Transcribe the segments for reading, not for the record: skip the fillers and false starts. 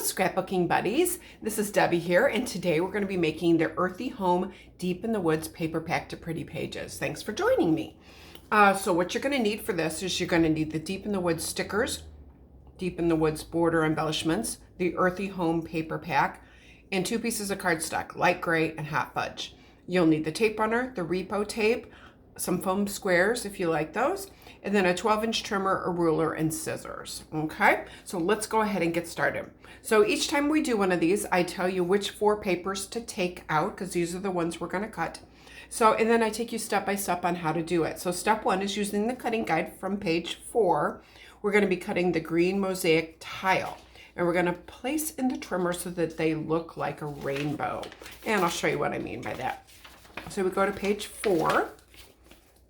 Scrapbooking buddies. This is Debbie here, and today we're going to be making the Earthy Home Deep in the Woods paper pack to pretty pages. Thanks for joining me. So what you're going to need for this is you're going to need the Deep in the Woods stickers, Deep in the Woods border embellishments, the Earthy Home paper pack, and 2 pieces of cardstock, light gray and hot fudge. You'll need the tape runner, the repo tape, some foam squares if you like those, and then a 12-inch trimmer, a ruler, and scissors. Okay, so let's go ahead and get started. So each time we do one of these, I tell you which 4 papers to take out, because these are the ones we're going to cut. So, and then I take you step by step on how to do it. So step 1 is using the cutting guide from page 4. We're going to be cutting the green mosaic tile, and we're going to place in the trimmer so that they look like a rainbow. And I'll show you what I mean by that. So we go to page 4.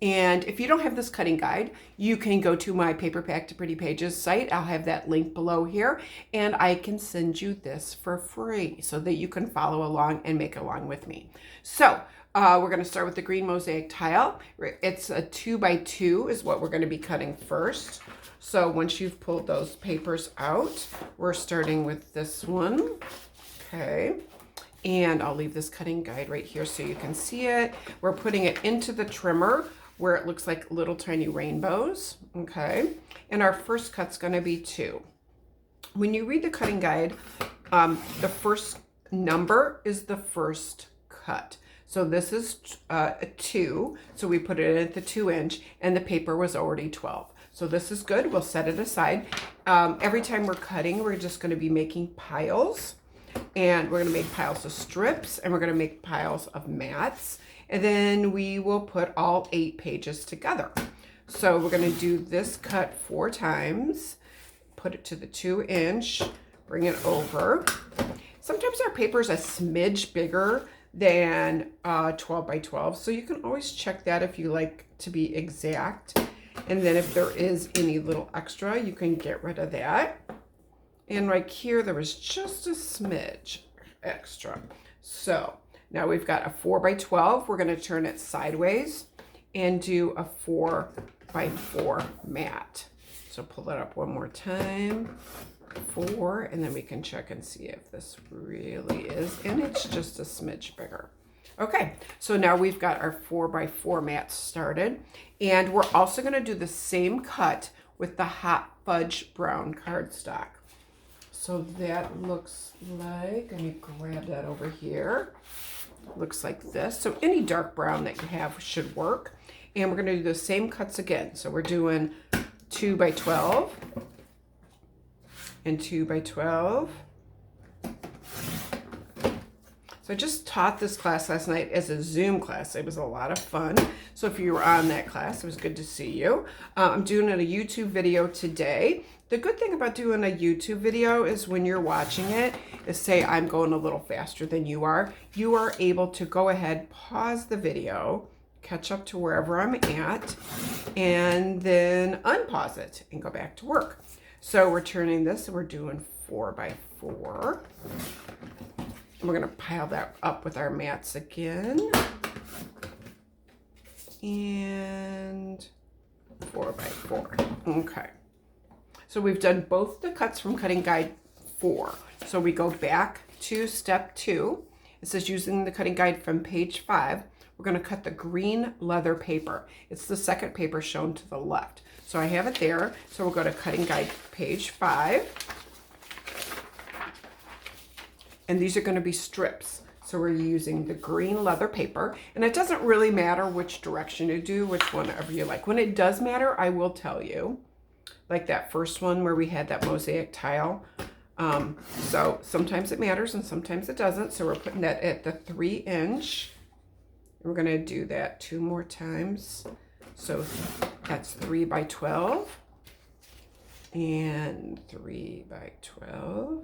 And if you don't have this cutting guide, you can go to my Paper Pack to Pretty Pages site. I'll have that link below here, and I can send you this for free so that you can follow along and make along with me. So we're going to start with the green mosaic tile. It's a 2x2 is what we're going to be cutting first. So once you've pulled those papers out, we're starting with this one. Okay. And I'll leave this cutting guide right here so you can see it. We're putting it into the trimmer where it looks like little tiny rainbows, okay? And our first cut's gonna be 2. When you read the cutting guide, the first number is the first cut. So this is a 2, so we put it at the 2-inch, and the paper was already 12. So this is good, we'll set it aside. Every time we're cutting, we're just gonna be making piles, and we're gonna make piles of strips, and we're gonna make piles of mats. And then we will put all 8 pages together. So we're going to do this cut 4 times, put it to the 2-inch, bring it over. Sometimes our paper is a smidge bigger than 12 by 12, so you can always check that if you like to be exact. And then if there is any little extra, you can get rid of that. And right here, there was just a smidge extra. So now we've got a 4 by 12. We're going to turn it sideways and do a 4 by 4 mat. So pull that up one more time. 4, and then we can check and see if this really is, and it's just a smidge bigger. Okay, so now we've got our 4 by 4 mat started, and we're also going to do the same cut with the hot fudge brown cardstock. So that looks like, let me grab that over here. Looks like this. So any dark brown that you have should work. And we're going to do the same cuts again. So we're doing 2 by 12 and 2 by 12. So I just taught this class last night as a Zoom class. It was a lot of fun. So if you were on that class, it was good to see you. I'm doing a YouTube video today. The good thing about doing a YouTube video is when you're watching it, is say I'm going a little faster than you are able to go ahead, pause the video, catch up to wherever I'm at, and then unpause it and go back to work. So we're turning this, and we're doing 4 by 4. And we're going to pile that up with our mats again. And 4 by 4. Okay. So we've done both the cuts from cutting guide 4. So we go back to step 2. It says using the cutting guide from page 5, we're going to cut the green leather paper. It's the second paper shown to the left. So I have it there. So we'll go to cutting guide page 5. And these are going to be strips. So we're using the green leather paper. And it doesn't really matter which direction you do, which one ever you like. When it does matter, I will tell you. Like that first one where we had that mosaic tile. So sometimes it matters and sometimes it doesn't. So we're putting that at the 3-inch. We're going to do that 2 more times. So that's 3 by 12 and 3 by 12.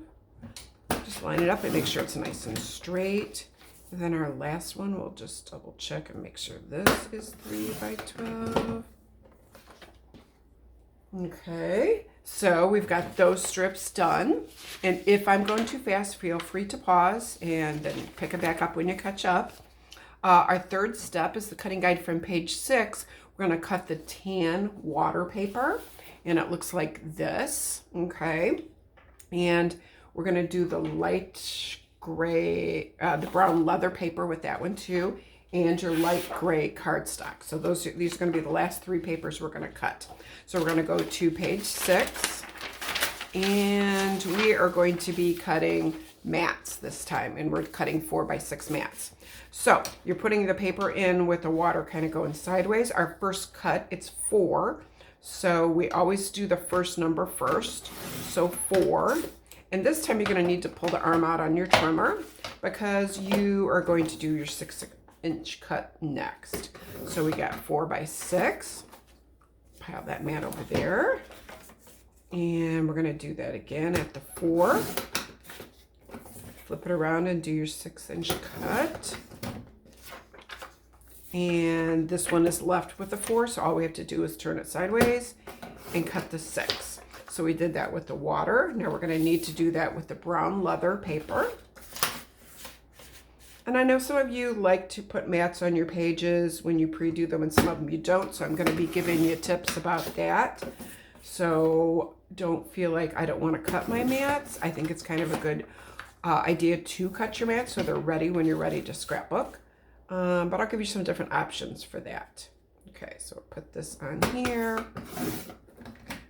Just line it up and make sure it's nice and straight. And then our last one, we'll just double check and make sure this is 3 by 12. Okay, so we've got those strips done. And if I'm going too fast, feel free to pause and then pick it back up when you catch up. Our third step is the cutting guide from page 6. We're going to cut the tan water paper, and it looks like this, okay? And We're going to do the light gray, the brown leather paper with that one too, and your light gray cardstock. So these are going to be the last 3 papers we're going to cut. So we're going to go to page 6, and we are going to be cutting mats this time, and we're cutting 4 by 6 mats. So you're putting the paper in with the water kind of going sideways. Our first cut, it's 4. So we always do the first number first. So 4. And this time you're going to need to pull the arm out on your trimmer because you are going to do your 6-inch cut next. So we got 4 by 6. Pile that mat over there. And we're going to do that again at the 4. Flip it around and do your 6-inch cut. And this one is left with the 4, so all we have to do is turn it sideways and cut the 6. So we did that with the water. Now we're going to need to do that with the brown leather paper. And I know some of you like to put mats on your pages when you pre-do them, and some of them you don't. So I'm going to be giving you tips about that. So don't feel like I don't want to cut my mats. I think it's kind of a good idea to cut your mats so they're ready when you're ready to scrapbook. But I'll give you some different options for that. Okay, so we'll put this on here.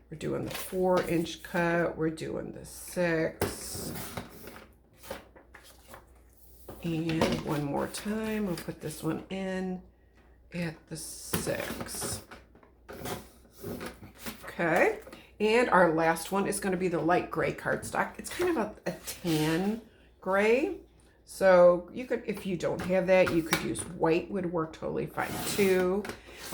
We're doing the 4-inch cut. We're doing the 6. And one more time, we'll put this one in at the 6. Okay, and our last one is going to be the light gray cardstock. It's kind of a tan gray. So you could, if you don't have that, you could use white, would work totally fine too.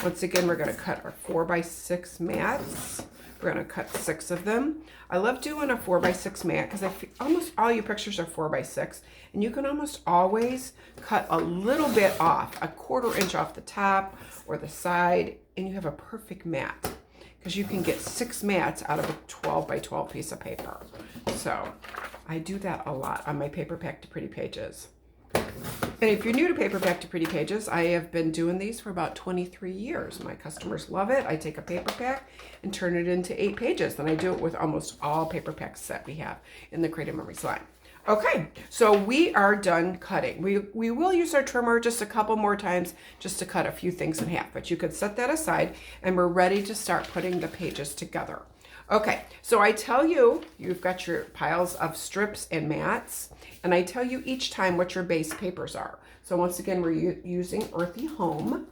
Once again, we're going to cut our 4 by 6 mats. We're going to cut 6 of them. I love doing a 4 by 6 mat because almost all your pictures are 4 by 6, and you can almost always cut a little bit off, a 1/4 inch off the top or the side, and you have a perfect mat because you can get 6 mats out of a 12 by 12 piece of paper. So I do that a lot on my Paper Pack to Pretty Pages. And if you're new to Paper Pack to Pretty Pages, I have been doing these for about 23 years. My customers love it. I take a paper pack and turn it into 8 pages. And I do it with almost all paper packs that we have in the Creative Memories line. Okay, so we are done cutting. We will use our trimmer just a couple more times just to cut a few things in half. But you could set that aside, and we're ready to start putting the pages together. Okay, so I tell you, you've got your piles of strips and mats, and I tell you each time what your base papers are. So once again, we're using Earthy Home,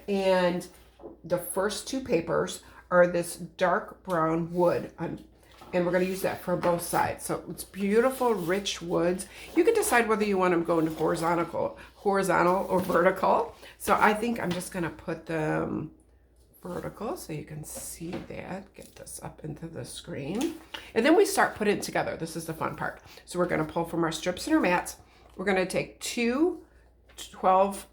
and the first 2 papers are this dark brown wood, and we're going to use that for both sides. So it's beautiful, rich woods. You can decide whether you want them going horizontal or vertical. So I think I'm just going to put them vertical so you can see that. Get this up into the screen. And then we start putting it together. This is the fun part. So we're going to pull from our strips and our mats. We're going to take 2 12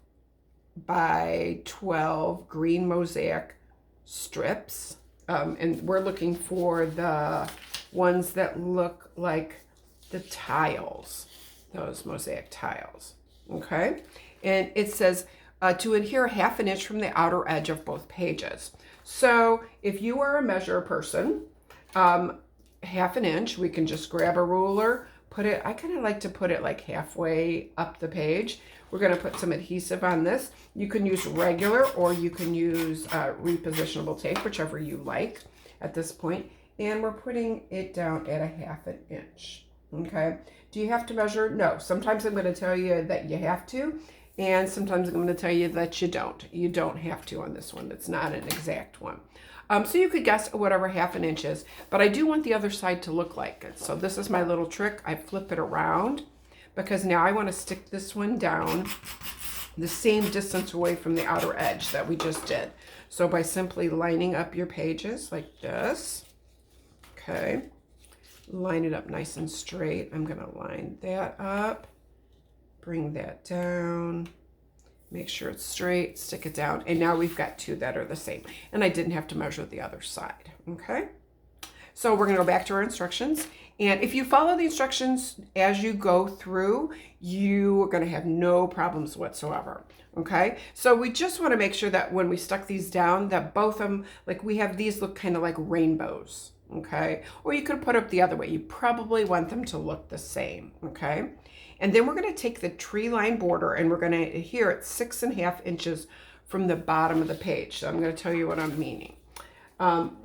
by 12 green mosaic strips. And we're looking for the ones that look like the tiles, those mosaic tiles. Okay. And it says, to adhere 1/2 inch from the outer edge of both pages. So if you are a measure person, 1/2 inch, we can just grab a ruler, put it, I kind of like to put it like halfway up the page. We're going to put some adhesive on this. You can use regular or you can use repositionable tape, whichever you like at this point. And we're putting it down at 1/2 inch. Okay. Do you have to measure? No. Sometimes I'm going to tell you that you have to. And sometimes I'm going to tell you that you don't. You don't have to on this one. It's not an exact one. So you could guess whatever 1/2 inch is. But I do want the other side to look like it. So this is my little trick. I flip it around because now I want to stick this one down the same distance away from the outer edge that we just did. So by simply lining up your pages like this, okay, line it up nice and straight. I'm going to line that up. Bring that down, make sure it's straight, stick it down, and now we've got 2 that are the same. And I didn't have to measure the other side, okay? So we're gonna go back to our instructions, and if you follow the instructions as you go through, you are gonna have no problems whatsoever, okay? So we just wanna make sure that when we stuck these down, that both of them, like we have these look kind of like rainbows, okay? Or you could put it the other way. You probably want them to look the same, okay? And then we're going to take the tree line border and we're going to adhere it 6.5 inches from the bottom of the page. So I'm going to tell you what I'm meaning.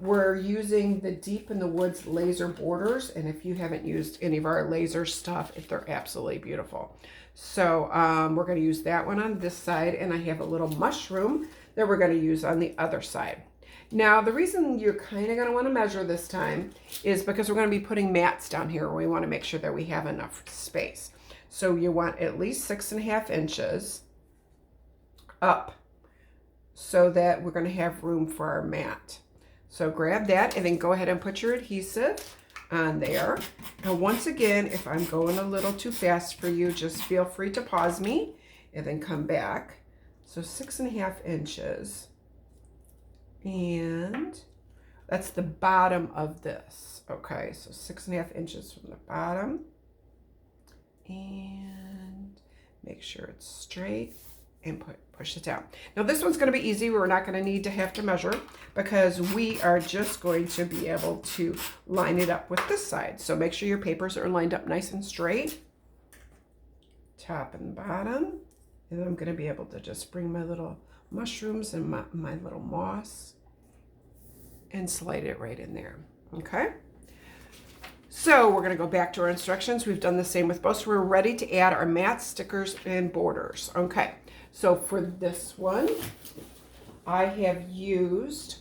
We're using the Deep in the Woods laser borders, and if you haven't used any of our laser stuff, they're absolutely beautiful. So we're going to use that one on this side, and I have a little mushroom that we're going to use on the other side. Now, the reason you're kind of going to want to measure this time is because we're going to be putting mats down here. We want to make sure that we have enough space. So you want at least 6.5 inches up so that we're going to have room for our mat. So grab that and then go ahead and put your adhesive on there. And once again, if I'm going a little too fast for you, just feel free to pause me and then come back. So 6.5 inches. And that's the bottom of this. Okay, so 6.5 inches from the bottom. And make sure it's straight and push it down. Now this one's going to be easy. We're not going to have to measure because we are just going to be able to line it up with this side. So make sure your papers are lined up nice and straight, top and bottom. And then I'm going to be able to just bring my little mushrooms and my little moss and slide it right in there. Okay. So we're going to go back to our instructions. We've done the same with both. So we're ready to add our mats, stickers, and borders. Okay. So for this one, I have used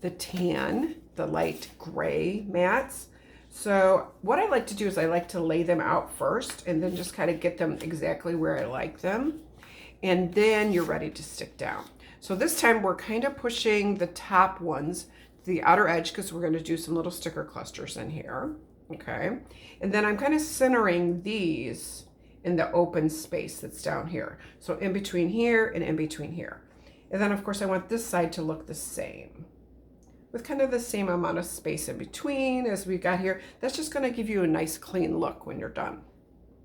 the tan, the light gray mats. So what I like to do is I like to lay them out first and then just kind of get them exactly where I like them. And then you're ready to stick down. So this time we're kind of pushing the top ones to the outer edge because we're going to do some little sticker clusters in here. Okay. And then I'm kind of centering these in the open space that's down here. So in between here and in between here. And then of course I want this side to look the same with kind of the same amount of space in between as we got here. That's just going to give you a nice clean look when you're done.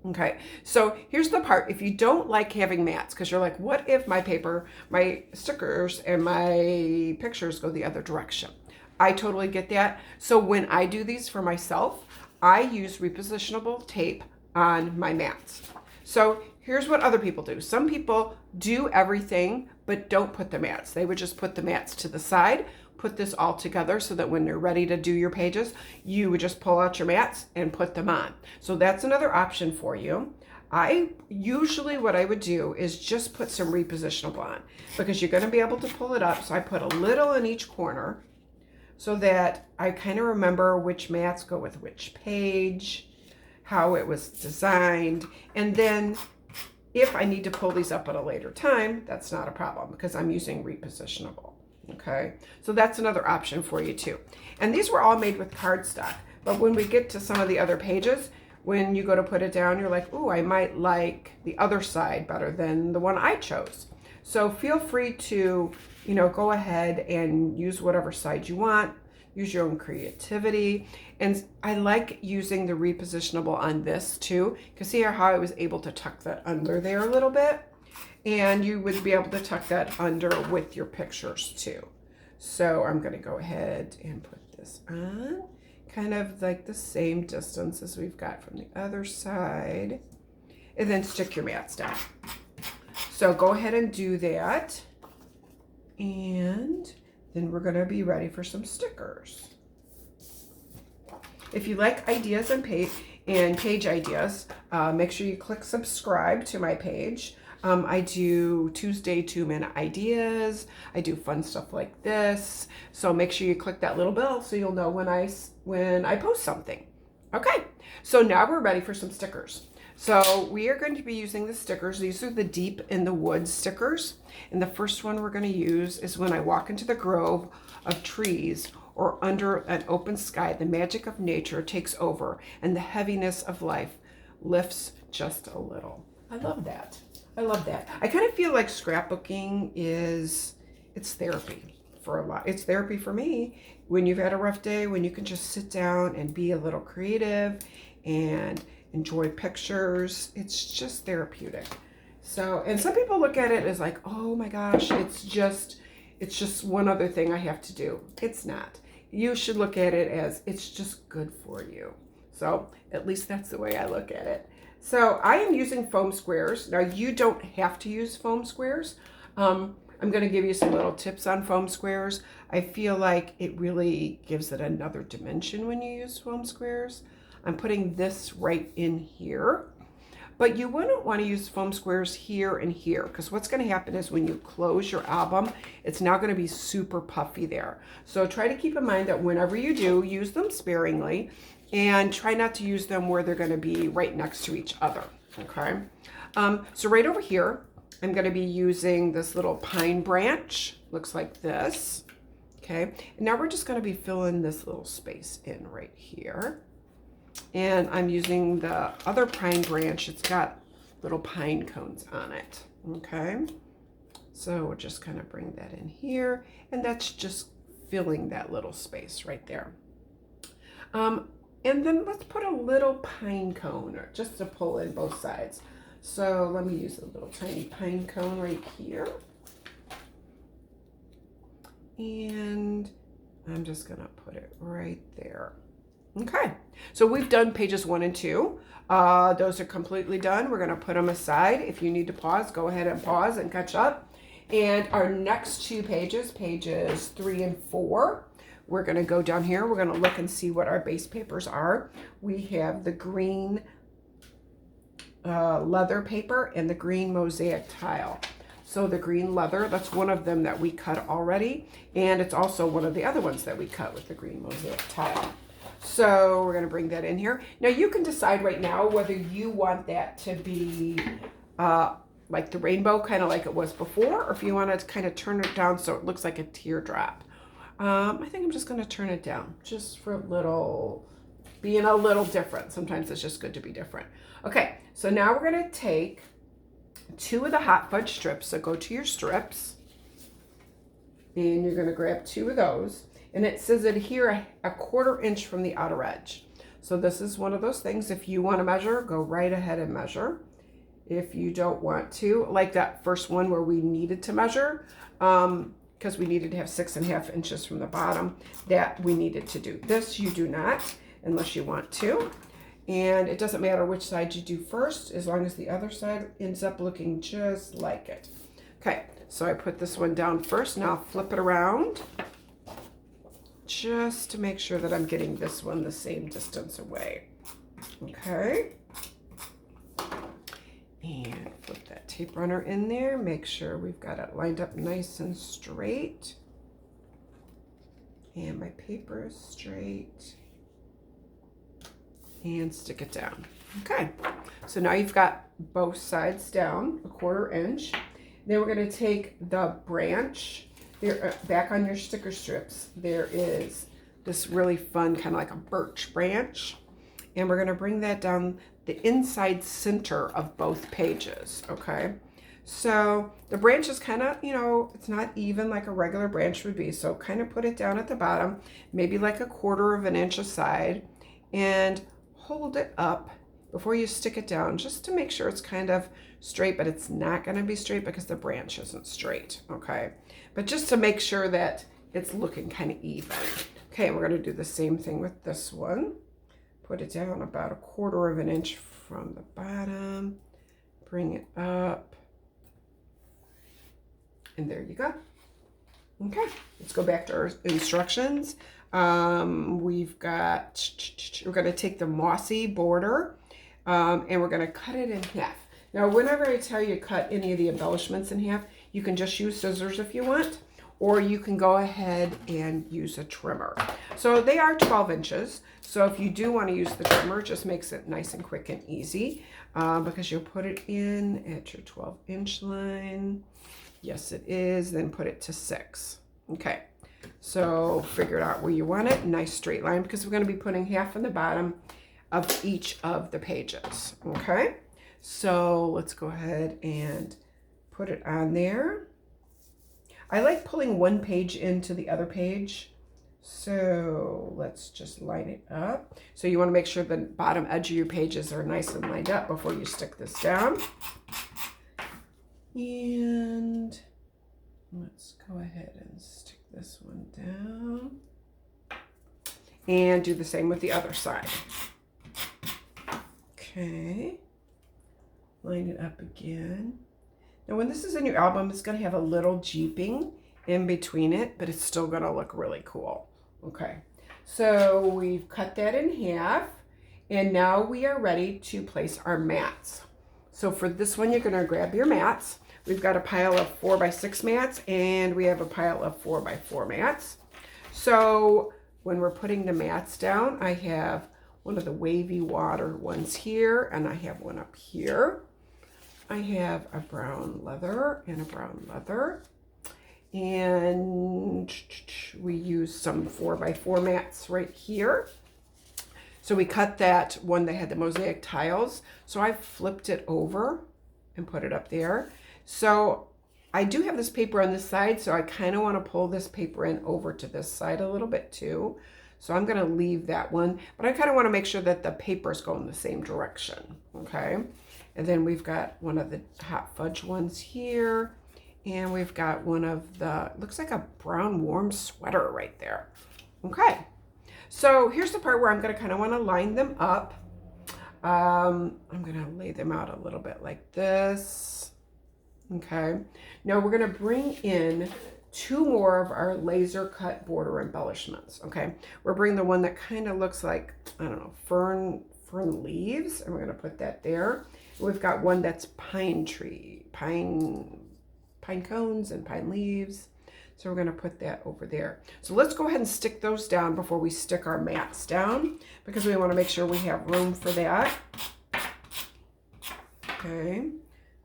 Okay, so here's the part. If you don't like having mats, because you're like, what if my paper, my stickers, and my pictures go the other direction? I totally get that. So when I do these for myself, I use repositionable tape on my mats. So here's what other people do. Some people do everything, but don't put the mats. They would just put the mats to the side, put this all together so that when you're ready to do your pages, you would just pull out your mats and put them on. So that's another option for you. What I would do is just put some repositionable on because you're going to be able to pull it up. So I put a little in each corner so that I kind of remember which mats go with which page, how it was designed. And then if I need to pull these up at a later time, that's not a problem because I'm using repositionable. Okay, so that's another option for you too. And these were all made with cardstock, but when we get to some of the other pages, when you go to put it down, you're like, ooh, I might like the other side better than the one I chose. So feel free to, go ahead and use whatever side you want. Use your own creativity. And I like using the repositionable on this too, because see how I was able to tuck that under there a little bit? And you would be able to tuck that under with your pictures too. So I'm going to go ahead and put this on, kind of like the same distance as we've got from the other side, and then stick your mats down. So go ahead and do that. And then we're going to be ready for some stickers. If you like ideas and page ideas, make sure you click subscribe to my page. I do Tuesday 2-minute ideas. I do fun stuff like this. So make sure you click that little bell so you'll know when I post something. Okay, so now we're ready for some stickers. So we are going to be using the stickers. These are the Deep in the Woods stickers. And the first one we're going to use is when I walk into the grove of trees or under an open sky, the magic of nature takes over and the heaviness of life lifts just a little. I love that. I love that. I kind of feel like scrapbooking it's therapy for a lot. It's therapy for me when you've had a rough day, when you can just sit down and be a little creative and enjoy pictures. It's just therapeutic. So, and some people look at it as like, oh my gosh, it's just one other thing I have to do. It's not. you should look at it as it's just good for you. So at least that's the way I look at it. So I am using foam squares. Now you don't have to use foam squares. I'm going to give you some little tips on foam squares. I feel like it really gives it another dimension when you use foam squares. I'm putting this right in here. But you wouldn't want to use foam squares here and here, because what's going to happen is when you close your album, it's now going to be super puffy there. So try to keep in mind that whenever you do, use them sparingly and try not to use them where they're going to be right next to each other. Okay. So right over here, I'm going to be using this little pine branch. Looks like this. Okay. And now we're just going to be filling this little space in right here. And I'm using the other pine branch. It's got little pine cones on it. Okay. So we'll just kind of bring that in here. And that's just filling that little space right there. And then let's put a little pine cone just to pull in both sides. So let me use a little tiny pine cone right here. And I'm just going to put it right there. Okay, so we've done pages 1 and 2. Those are completely done. We're going to put them aside. If you need to pause, go ahead and pause and catch up. And our next 2 pages, pages 3 and 4, we're going to go down here. We're going to look and see what our base papers are. We have the green leather paper and the green mosaic tile. So the green leather, that's one of them that we cut already. And it's also one of the other ones that we cut with the green mosaic tile. So we're going to bring that in here. Now you can decide right now whether you want that to be like the rainbow, kind of like it was before, or if you want to kind of turn it down so it looks like a teardrop. I think I'm just going to turn it down just for being a little different. Sometimes it's just good to be different. Okay, so now we're going to take 2 of the hot fudge strips. So go to your strips and you're going to grab 2 of those. And it says adhere a 1/4 inch from the outer edge. So this is one of those things. If you want to measure, go right ahead and measure. If you don't want to, like that first one where we needed to measure, because we needed to have 6.5 inches from the bottom, that we needed to do. This you do not, unless you want to. And it doesn't matter which side you do first, as long as the other side ends up looking just like it. Okay, so I put this one down first. Now I'll flip it around, just to make sure that I'm getting this one the same distance away. Okay. And flip that tape runner in there. Make sure we've got it lined up nice and straight. And my paper is straight. And stick it down. Okay. So now you've got both sides down, a 1/4 inch. Then we're going to take the branch. There, back on your sticker strips, there is this really fun kind of like a birch branch. And we're going to bring that down the inside center of both pages, okay? So the branch is kind of, it's not even like a regular branch would be. So kind of put it down at the bottom, maybe like a 1/4 inch aside, and hold it up before you stick it down, just to make sure it's kind of straight, but it's not going to be straight because the branch isn't straight, okay? But just to make sure that it's looking kind of even. Okay, we're going to do the same thing with this one. Put it down about a 1/4 inch from the bottom. Bring it up. And there you go. Okay, let's go back to our instructions. We're going to take the mossy border and we're going to cut it in half. Now, whenever I tell you cut any of the embellishments in half, you can just use scissors if you want, or you can go ahead and use a trimmer. So they are 12 inches. So if you do want to use the trimmer, it just makes it nice and quick and easy because you'll put it in at your 12-inch line. Yes, it is. Then put it to 6. Okay. So figure it out where you want it. Nice straight line, because we're going to be putting half in the bottom of each of the pages. Okay. So let's go ahead and put it on there. I like pulling one page into the other page. So let's just line it up. So you want to make sure the bottom edge of your pages are nice and lined up before you stick this down. And let's go ahead and stick this one down. And do the same with the other side. Okay. Line it up again. Now when this is in your album, it's going to have a little jeeping in between it, but it's still going to look really cool. Okay. So we've cut that in half, and now we are ready to place our mats. So for this one, you're going to grab your mats. We've got a pile of 4x6 mats, and we have a pile of 4x4 mats. So when we're putting the mats down, I have one of the wavy water ones here, and I have one up here. I have a brown leather and a brown leather. And we use some 4x4 mats right here. So we cut that one that had the mosaic tiles. So I flipped it over and put it up there. So I do have this paper on this side, so I kind of want to pull this paper in over to this side a little bit too. So I'm going to leave that one, but I kind of want to make sure that the papers go in the same direction, okay? And then we've got one of the hot fudge ones here. And we've got one of the, looks like a brown warm sweater right there. Okay, so here's the part where I'm going to kind of want to line them up. I'm going to lay them out a little bit like this. Okay, now we're going to bring in 2 more of our laser cut border embellishments. Okay, we're bringing the one that kind of looks like, I don't know, fern leaves, and we're going to put that there. We've got one that's pine cones and pine leaves. So we're going to put that over there. So let's go ahead and stick those down before we stick our mats down, because we want to make sure we have room for that. Okay,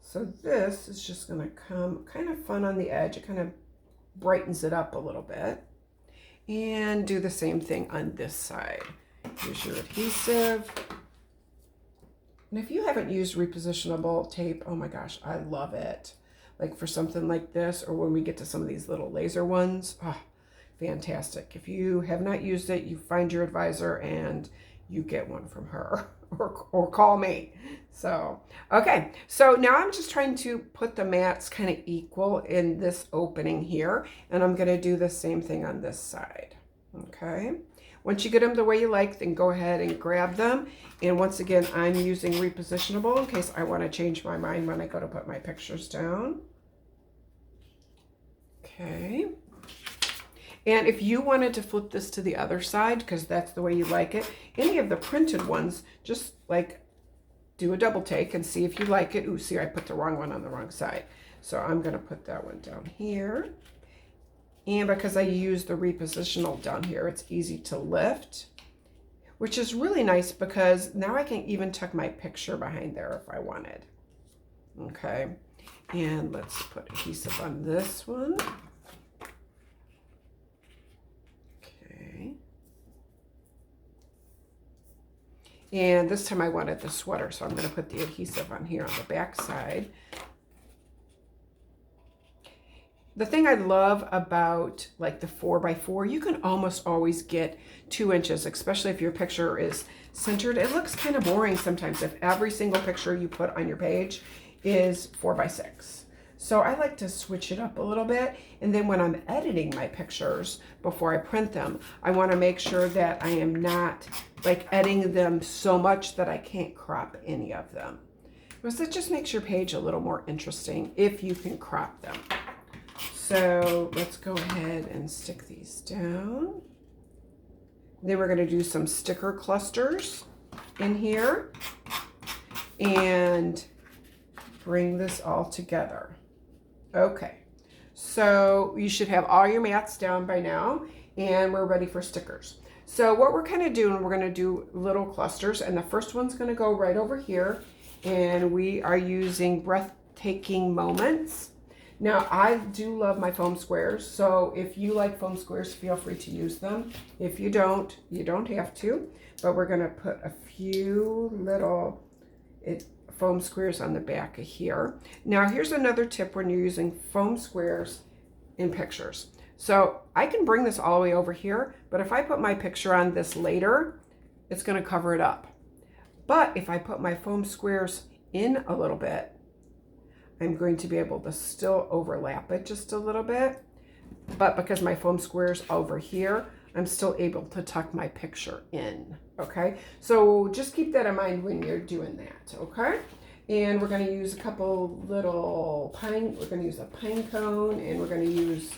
so this is just going to come kind of fun on the edge. It kind of brightens it up a little bit. And do the same thing on this side. Here's your adhesive. And if you haven't used repositionable tape, oh my gosh, I love it. Like for something like this, or when we get to some of these little laser ones, oh, fantastic. If you have not used it, you find your advisor and you get one from her or call me. So, okay. So now I'm just trying to put the mats kind of equal in this opening here. And I'm going to do the same thing on this side. Okay. Once you get them the way you like, then go ahead and grab them. And once again, I'm using repositionable in case I want to change my mind when I go to put my pictures down. Okay. And if you wanted to flip this to the other side, because that's the way you like it, any of the printed ones, just like do a double take and see if you like it. Ooh, see, I put the wrong one on the wrong side. So I'm going to put that one down here. And because I use the repositional down here, it's easy to lift, which is really nice because now I can even tuck my picture behind there if I wanted. Okay, and let's put adhesive on this one. Okay. And this time I wanted the sweater, so I'm going to put the adhesive on here on the back side. The thing I love about like the 4x4, you can almost always get 2 inches, especially if your picture is centered. It looks kind of boring sometimes if every single picture you put on your page is 4x6. So I like to switch it up a little bit. And then when I'm editing my pictures before I print them, I want to make sure that I am not like editing them so much that I can't crop any of them. Because it just makes your page a little more interesting if you can crop them. So let's go ahead and stick these down. Then we're going to do some sticker clusters in here and bring this all together. Okay, so you should have all your mats down by now, and we're ready for stickers. So what we're kind of doing, we're going to do little clusters, and the first one's going to go right over here, and we are using Breathtaking Moments. Now, I do love my foam squares, so if you like foam squares, feel free to use them. If you don't, you don't have to, but we're going to put a few little foam squares on the back of here. Now, here's another tip when you're using foam squares in pictures. So I can bring this all the way over here, but if I put my picture on this later, it's going to cover it up. But if I put my foam squares in a little bit, I'm going to be able to still overlap it just a little bit. But because my foam square's over here, I'm still able to tuck my picture in, okay? So just keep that in mind when you're doing that, okay? And we're gonna use a couple little we're gonna use a pine cone, and we're gonna use,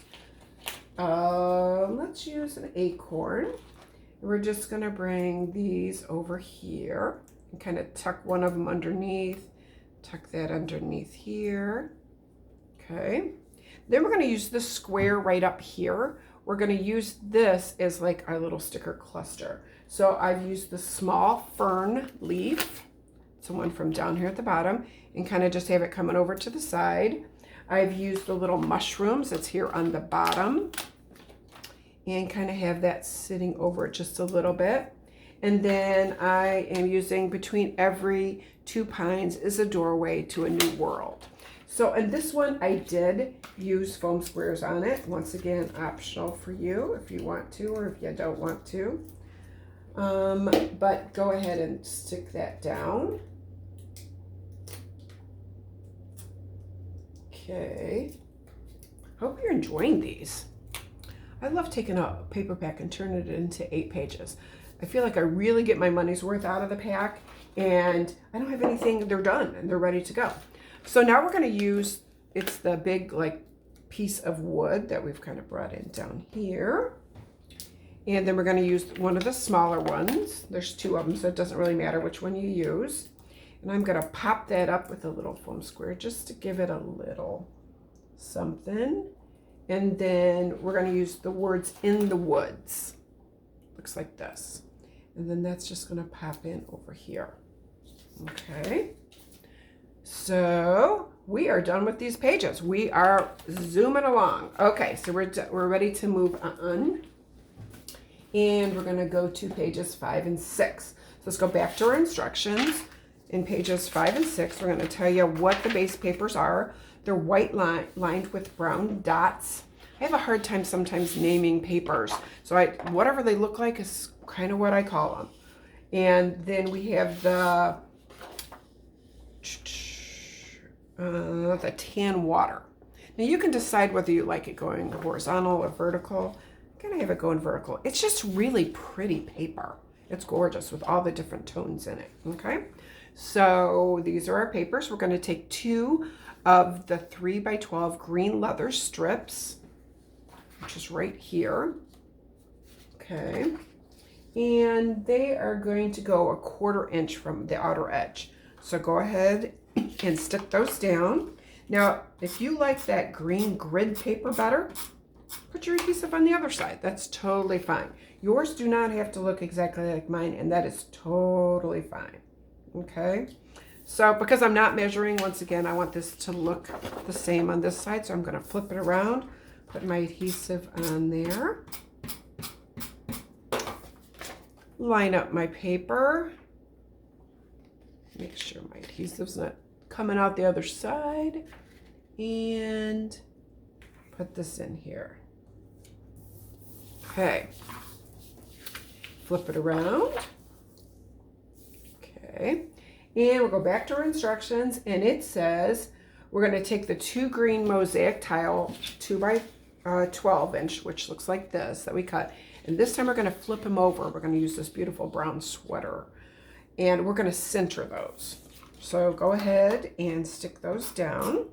let's use an acorn. We're just gonna bring these over here and kind of tuck one of them underneath, tuck that underneath here, okay? Then we're gonna use the square right up here. We're gonna use this as like our little sticker cluster. So I've used the small fern leaf, it's the one from down here at the bottom, and kind of just have it coming over to the side. I've used the little mushrooms that's here on the bottom, and kind of have that sitting over it just a little bit. And then I am using between every 2 pines is a doorway to a new world. So in this one, I did use foam squares on it. Once again, optional for you if you want to or if you don't want to. But go ahead and stick that down. Okay. Hope you're enjoying these. I love taking a paper pack and turning it into 8 pages. I feel like I really get my money's worth out of the pack, and I don't have anything, they're done and they're ready to go. So now we're gonna use, it's the big like piece of wood that we've kind of brought in down here. And then we're gonna use one of the smaller ones. There's 2 of them, so it doesn't really matter which one you use. And I'm gonna pop that up with a little foam square just to give it a little something. And then we're gonna use the words "in the woods." Looks like this. And then that's just gonna pop in over here. Okay. So we are done with these pages. We are zooming along. Okay, so we're ready to move on. And we're gonna go to pages 5 and 6. So let's go back to our instructions. In pages 5 and 6, we're gonna tell you what the base papers are. They're white lined with brown dots. I have a hard time sometimes naming papers. So whatever they look like is kind of what I call them. And then we have the tan water. Now you can decide whether you like it going horizontal or vertical. I'm gonna have it going vertical. It's just really pretty paper. It's gorgeous with all the different tones in it, okay? So these are our papers. We're gonna take 2 of the 3x12 green leather strips, which is right here, okay? And they are going to go 1/4 inch from the outer edge. So go ahead and stick those down. Now, if you like that green grid paper better, put your adhesive on the other side. That's totally fine. Yours do not have to look exactly like mine, and that is totally fine, okay? So because I'm not measuring, once again, I want this to look the same on this side, so I'm gonna flip it around, put my adhesive on there, line up my paper, make sure my adhesive's not coming out the other side, and put this in here. Okay, flip it around. Okay, and we'll go back to our instructions, and it says we're going to take the 2 green mosaic tile 2x12 inch, which looks like this, that we cut, and this time we're going to flip them over. We're going to use this beautiful brown sweater, and we're going to center those. So go ahead and stick those down.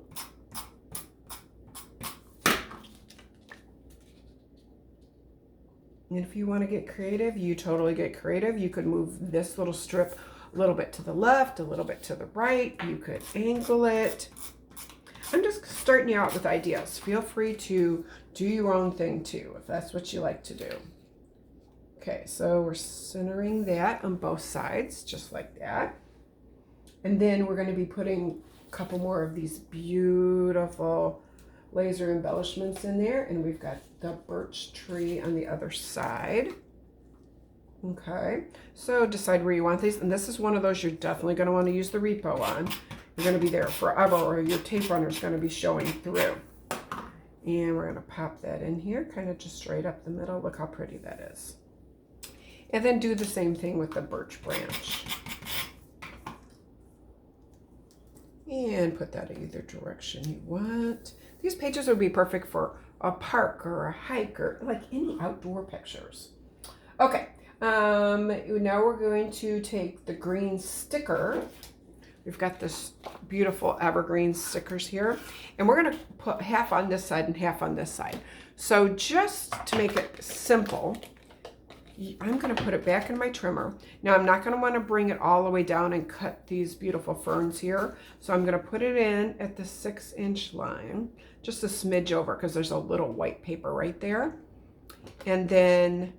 And if you want to get creative, you totally get creative. You could move this little strip a little bit to the left, a little bit to the right. You could angle it. I'm just starting you out with ideas. Feel free to do your own thing too, if that's what you like to do. Okay, so we're centering that on both sides, just like that. And then we're going to be putting a couple more of these beautiful laser embellishments in there, and we've got the birch tree on the other side. Okay, so decide where you want these, and this is one of those you're definitely going to want to use the repo on. You're going to be there forever, or your tape runner is going to be showing through. And we're going to pop that in here, kind of just straight up the middle. Look how pretty that is. And then do the same thing with the birch branch. And put that in either direction you want. These pages would be perfect for a park or a hike or like any outdoor pictures. Okay, now we're going to take the green sticker. We've got this beautiful evergreen stickers here, and we're going to put half on this side and half on this side. So just to make it simple, I'm going to put it back in my trimmer. Now I'm not going to want to bring it all the way down and cut these beautiful ferns here. So I'm going to put it in at the 6-inch line, just a smidge over because there's a little white paper right there. And then,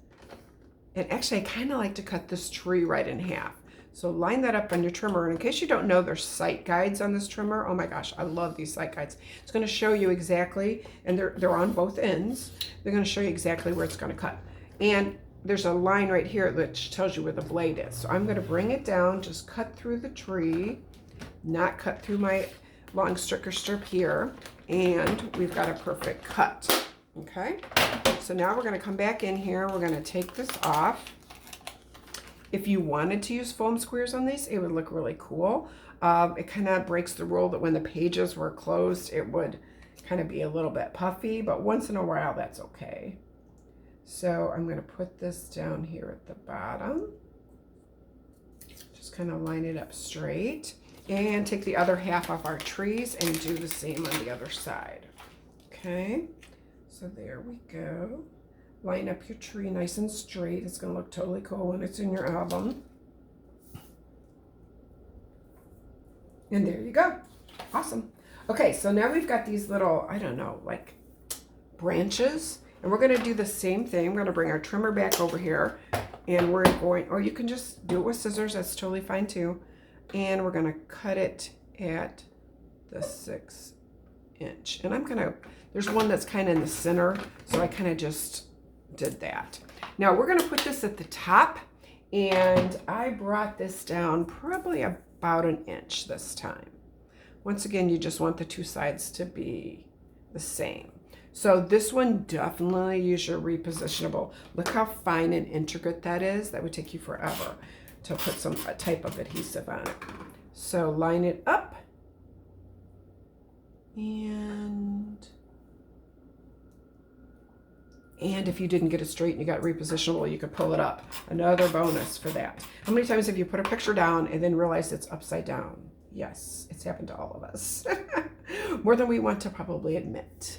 and actually I kind of like to cut this tree right in half. So line that up on your trimmer. And in case you don't know, there's sight guides on this trimmer. Oh my gosh, I love these sight guides. It's going to show you exactly, and they're on both ends. They're going to show you exactly where it's going to cut. And there's a line right here which tells you where the blade is. So I'm going to bring it down, just cut through the tree, not cut through my long sticker strip here, and we've got a perfect cut. Okay, so now we're going to come back in here. We're going to take this off. If you wanted to use foam squares on these, it would look really cool. It kind of breaks the rule that when the pages were closed, it would kind of be a little bit puffy, but once in a while, that's okay. So I'm going to put this down here at the bottom. Just kind of line it up straight. And take the other half of our trees and do the same on the other side. Okay, so there we go. Line up your tree nice and straight. It's going to look totally cool when it's in your album. And there you go. Awesome. Okay, so now we've got these little, I don't know, like branches. And we're going to do the same thing. We're going to bring our trimmer back over here. And we're going, or you can just do it with scissors. That's totally fine too. And we're going to cut it at the 6-inch. And I'm going to, there's one that's kind of in the center. So I kind of just did that. Now we're going to put this at the top, and I brought this down probably about 1 inch this time. Once again, you just want the two sides to be the same. So this one, definitely use your repositionable. Look how fine and intricate that is. That would take you forever to put some type of adhesive on it. So line it up, and if you didn't get it straight and you got repositionable, you could pull it up. Another bonus for that. How many times have you put a picture down and then realized it's upside down? Yes, it's happened to all of us. More than we want to probably admit.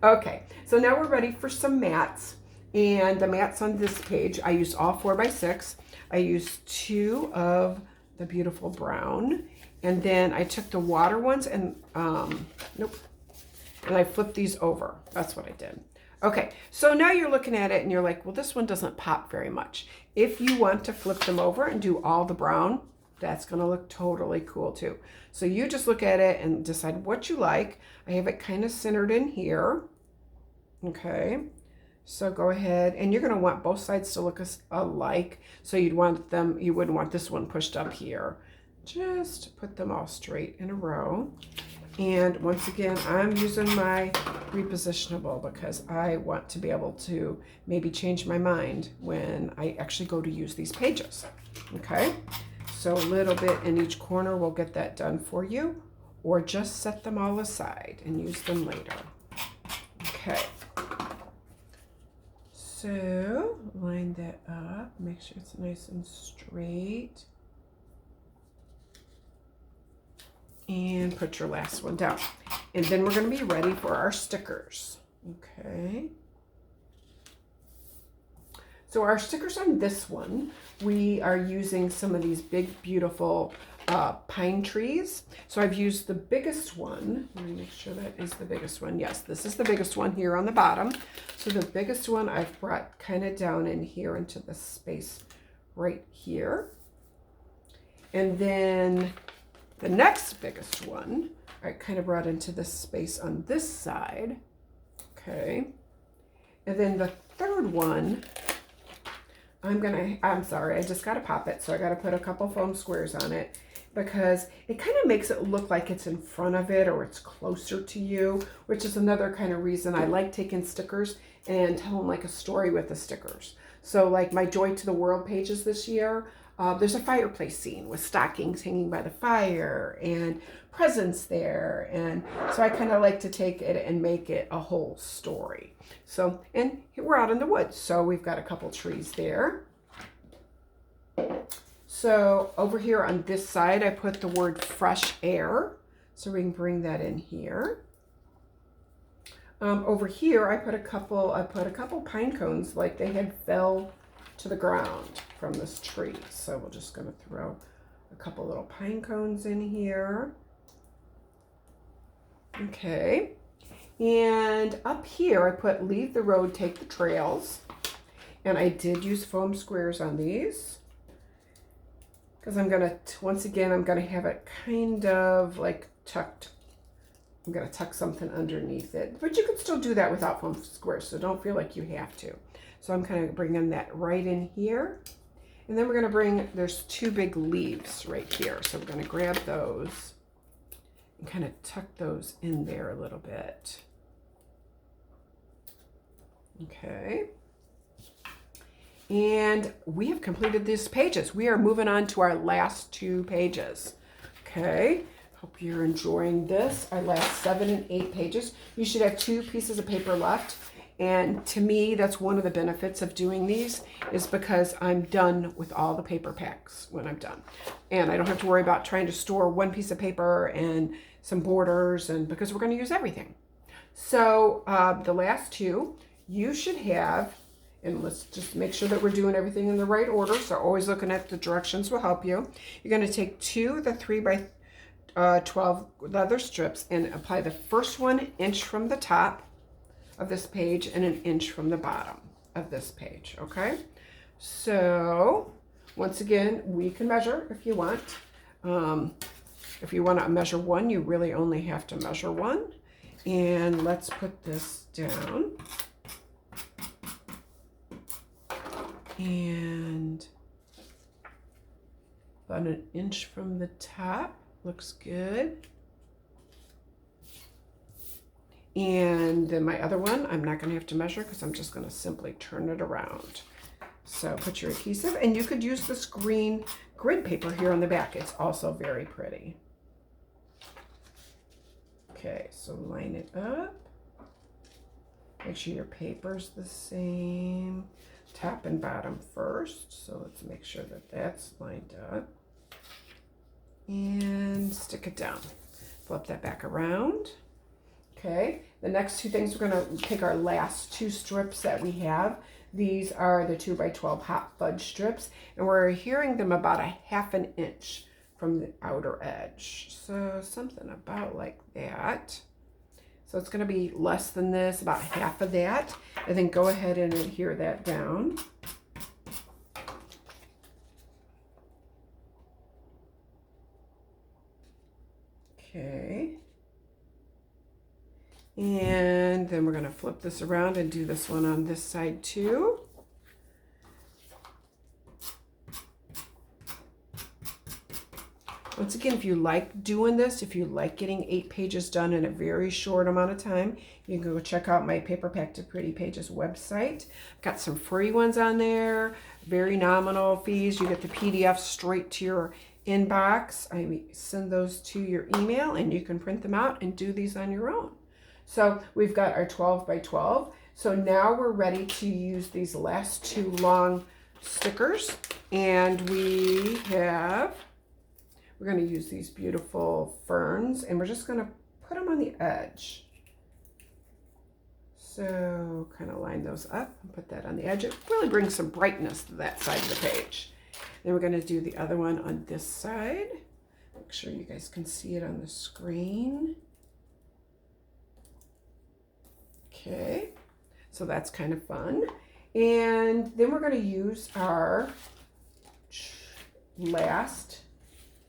Okay, so now we're ready for some mats. And the mats on this page, I used all 4x6. I used 2 of the beautiful brown. And then I took the water ones and, and I flipped these over. That's what I did. Okay, so now you're looking at it and you're like, well, this one doesn't pop very much. If you want to flip them over and do all the brown, that's going to look totally cool too. So you just look at it and decide what you like. I have it kind of centered in here. Okay, so go ahead, and you're going to want both sides to look alike. So you wouldn't want this one pushed up here. Just put them all straight in a row. And once again, I'm using my repositionable because I want to be able to maybe change my mind when I actually go to use these pages. Okay, so a little bit in each corner will get that done for you, or just set them all aside and use them later. Okay, so line that up, make sure it's nice and straight. And put your last one down. And then we're going to be ready for our stickers. Okay. So our stickers on this one, we are using some of these big, beautiful pine trees. So I've used the biggest one. Let me make sure that is the biggest one. Yes, this is the biggest one here on the bottom. So the biggest one I've brought kind of down in here into the space right here. And then the next biggest one, I kind of brought into this space on this side. Okay. And then the third one, I'm sorry, I just got to pop it. So I got to put a couple foam squares on it because it kind of makes it look like it's in front of it or it's closer to you, which is another kind of reason I like taking stickers and telling like a story with the stickers. So like my Joy to the World pages this year, there's a fireplace scene with stockings hanging by the fire and presents there. And so I kind of like to take it and make it a whole story. So, and we're out in the woods. So we've got a couple trees there. So over here on this side, I put the word fresh air. So we can bring that in here. Over here, I put a couple pine cones like they had fell to the ground from this tree. So we're just going to throw a couple little pine cones in here. Okay. And up here, I put leave the road, take the trails. And I did use foam squares on these. Because I'm going to, once again, I'm going to have it kind of like tucked. I'm going to tuck something underneath it. But you could still do that without foam squares, so don't feel like you have to. So I'm kind of bringing that right in here. And then we're going to bring, there's two big leaves right here. So we're going to grab those and kind of tuck those in there a little bit. Okay. And we have completed these pages. We are moving on to our last two pages. Okay. Hope you're enjoying this. Our last 7 and 8 pages. You should have 2 pieces of paper left. And to me, that's one of the benefits of doing these is because I'm done with all the paper packs when I'm done. And I don't have to worry about trying to store one piece of paper and some borders, and because we're going to use everything. So the last 2, you should have, and let's just make sure that we're doing everything in the right order. So always looking at the directions will help you. You're going to take 2 of the 3 by 12 leather strips and apply the first 1 inch from the top of this page and 1 inch from the bottom of this page. Okay, so once again, we can measure if you want. If you want to measure 1, you really only have to measure 1. And let's put this down. And about 1 inch from the top. Looks good. And then my other one, I'm not going to have to measure because I'm just going to simply turn it around. So put your adhesive, and you could use this green grid paper here on the back. It's also very pretty. Okay, so line it up. Make sure your paper's the same. Top and bottom first. So let's make sure that that's lined up. And stick it down. Flip that back around. Okay, the next 2 things, we're going to take our last 2 strips that we have. These are the 2 by 12 hot fudge strips, and we're adhering them about 1/2 inch from the outer edge. So something about like that. So it's going to be less than this, about half of that, and then go ahead and adhere that down. Okay. And then we're going to flip this around and do this one on this side too. Once again, if you like doing this, if you like getting 8 pages done in a very short amount of time, you can go check out my Paper Pack to Pretty Pages website. I've got some free ones on there, very nominal fees. You get the PDF straight to your inbox. I send those to your email, and you can print them out and do these on your own. So we've got our 12 by 12. So now we're ready to use these last 2 long stickers. And we're going to use these beautiful ferns, and we're just going to put them on the edge. So kind of line those up and put that on the edge. It really brings some brightness to that side of the page. Then we're going to do the other one on this side. Make sure you guys can see it on the screen. Okay, so that's kind of fun. And then we're going to use our last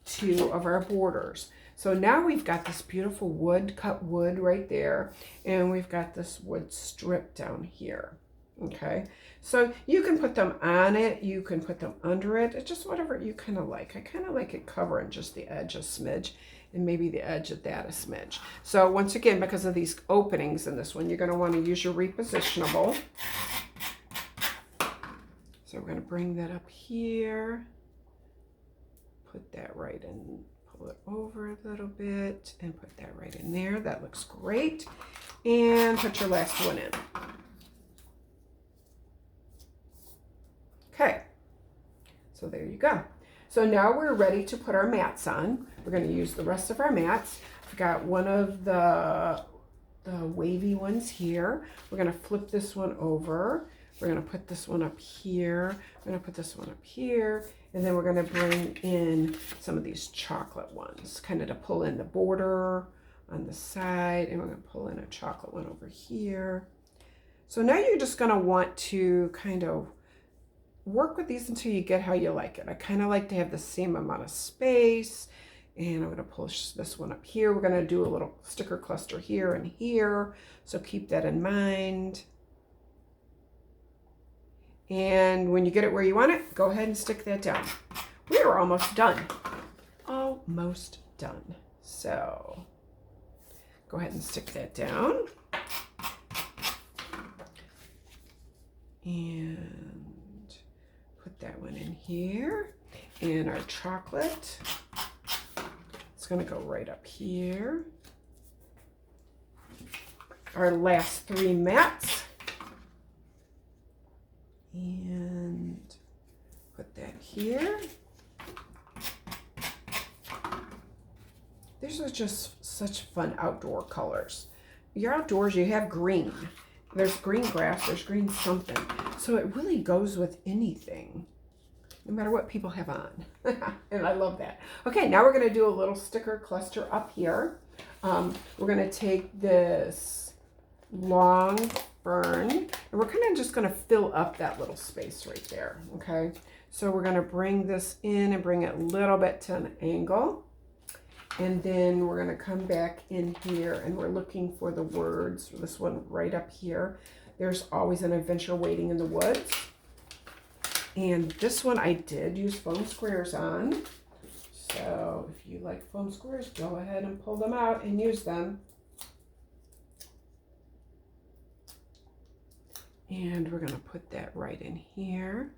2 of our borders. So now we've got this beautiful wood, cut wood right there, and we've got this wood strip down here. Okay, so you can put them on it, you can put them under it. It's just whatever you kind of like. I kind of like it covering just the edge a smidge, and maybe the edge of that a smidge. So once again, because of these openings in this one, you're going to want to use your repositionable. So we're going to bring that up here, put that right in, pull it over a little bit, and put that right in there. That looks great. And put your last one in. Okay, So there you go. So now we're ready to put our mats on. We're going to use the rest of our mats. I've got one of the wavy ones here. We're going to flip this one over. We're going to put this one up here. We're going to put this one up here. And then we're going to bring in some of these chocolate ones, kind of to pull in the border on the side. And we're going to pull in a chocolate one over here. So now you're just going to want to kind of work with these until you get how you like it. I kind of like to have the same amount of space. And I'm going to push this one up here. We're going to do a little sticker cluster here and here. So keep that in mind. And when you get it where you want it, go ahead and stick that down. We are almost done. Almost done. So go ahead and stick that down. And put that one in here. And our chocolate, it's going to go right up here. Our last 3 mats. And put that here. These are just such fun outdoor colors. You're outdoors, you have green. There's green grass, there's green something. So it really goes with anything, no matter what people have on. And I love that. Okay, now we're going to do a little sticker cluster up here. We're going to take this long fern, and we're kind of just going to fill up that little space right there. Okay, so we're going to bring this in and bring it a little bit to an angle. And then we're going to come back in here, and we're looking for the words for this one right up here. There's always an adventure waiting in the woods. And this one I did use foam squares on. So if you like foam squares, go ahead and pull them out and use them. And we're going to put that right in here.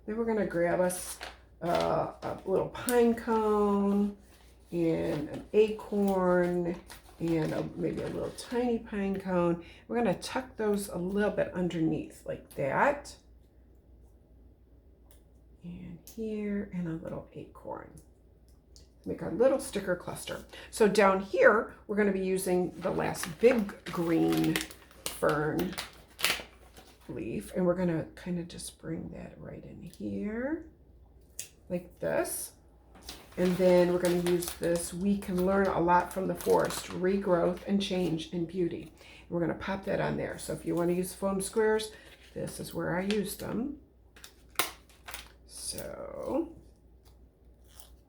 Then we're going to grab us a little pine cone and an acorn and maybe a little tiny pine cone. We're going to tuck those a little bit underneath like that. And here, and a little acorn. Make our little sticker cluster. So down here, we're going to be using the last big green fern leaf, and we're going to kind of just bring that right in here like this. And then we're going to use this We Can Learn a Lot from the Forest, Regrowth and Change in Beauty. And we're going to pop that on there. So if you want to use foam squares, this is where I use them. So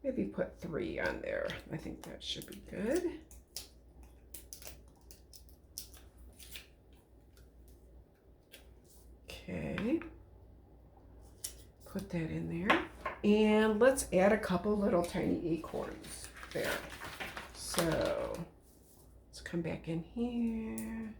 maybe put 3 on there. I think that should be good. Okay, put that in there. And let's add a couple little tiny acorns there. So let's come back in here.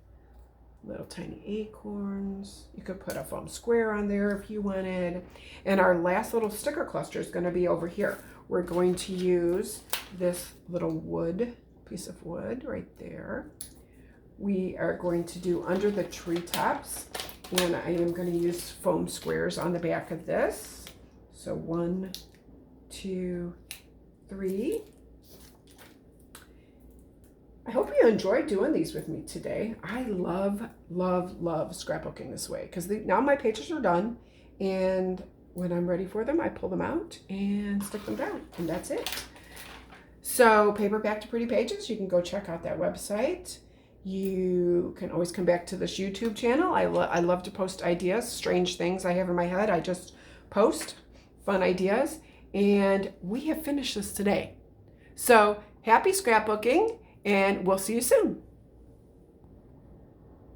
Little tiny acorns. You could put a foam square on there if you wanted. And our last little sticker cluster is going to be over here. We're going to use this little piece of wood right there. We are going to do under the treetops, and I am going to use foam squares on the back of this. So 1, 2, 3. I hope you enjoyed doing these with me today. I love, love, love scrapbooking this way because now my pages are done, and when I'm ready for them, I pull them out and stick them down, and that's it. So Paperback to Pretty Pages, you can go check out that website. You can always come back to this YouTube channel. I love to post ideas, strange things I have in my head. I just post fun ideas, and we have finished this today. So happy scrapbooking, and we'll see you soon.